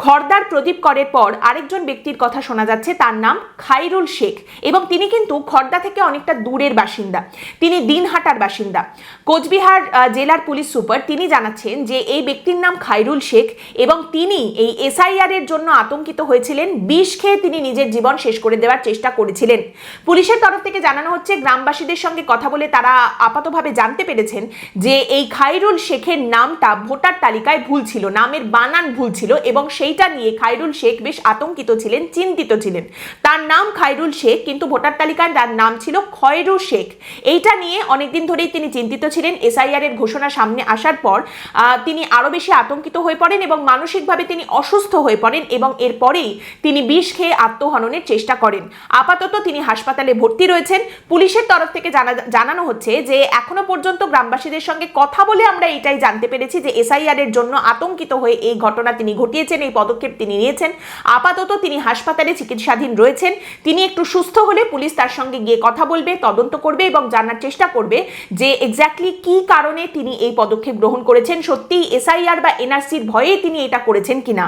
খর্দার প্রদীপ করের পর আরেকজন ব্যক্তির কথা শোনা যাচ্ছে, তার নাম খাইরুল শেখ এবং তিনি কিন্তু খর্দা থেকে অনেকটা দূরের বাসিন্দা, তিনি দিনহাটার বাসিন্দা। কোচবিহার জেলার পুলিশ সুপার তিনি জানাচ্ছেন যে এই ব্যক্তির নাম খাইরুল শেখ এবং তিনি এই এসআইআর এর জন্য আতঙ্কিত হয়েছিলেন, বিষ খেয়ে তিনি নিজের জীবন শেষ করে দেওয়ার চেষ্টা করেছিলেন। পুলিশের তরফ থেকে জানানো হচ্ছে গ্রামবাসীদের সঙ্গে কথা বলে তারা আপাতভাবে জানতে পেরেছেন যে এই খাইরুল শেখের নামটা ভোটার তালিকায় ভুল ছিল, নামের বানান ভুল ছিল এবং সেইটা নিয়ে খাইরুল শেখ বেশ আতঙ্কিত ছিলেন, চিন্তিত ছিলেন। তার নাম খাইরুল শেখ কিন্তু ভোটার তালিকায় তার নাম ছিল খয়রু শেখ। এইটা নিয়ে অনেকদিন ধরেই তিনি চিন্তিত ছিলেন। এসআইআর এর ঘোষণা সামনে আসার পর তিনি আরো বেশি আতঙ্কিত হয়ে পড়েন এবং মানসিকভাবে তিনি অসুস্থ হয়ে পড়েন এবং এরপরেই তিনি বিষ খেয়ে আত্মহননের চেষ্টা করেন। আপাতত তিনি হাসপাতালে ভর্তি রয়েছেন। পুলিশের তরফ থেকে জানানো হচ্ছে যে এখনো পর্যন্ত গ্রামবাসীদের সঙ্গে কথা বলে আমরা এটাই জানতে পেরেছি যে এসআইআর এর জন্য আতঙ্কিত হয়ে এই ঘটনা তিনি ঘটিয়েছেন, এই পদক্ষেপ তিনি নিয়েছেন। আপাতত তিনি হাসপাতালে চিকিৎসাধীন রয়েছেন। তিনি একটু সুস্থ হলে পুলিশ তার সঙ্গে গিয়ে কথা বলবে, তদন্ত করবে এবং জানার চেষ্টা করবে যে এক্স্যাক্টলি কি কারণে তিনি এই পদক্ষেপ গ্রহণ করেছেন, সত্যি এসআইআর বা এনআরসির ভয়ে তিনি এটা করেছেন কিনা।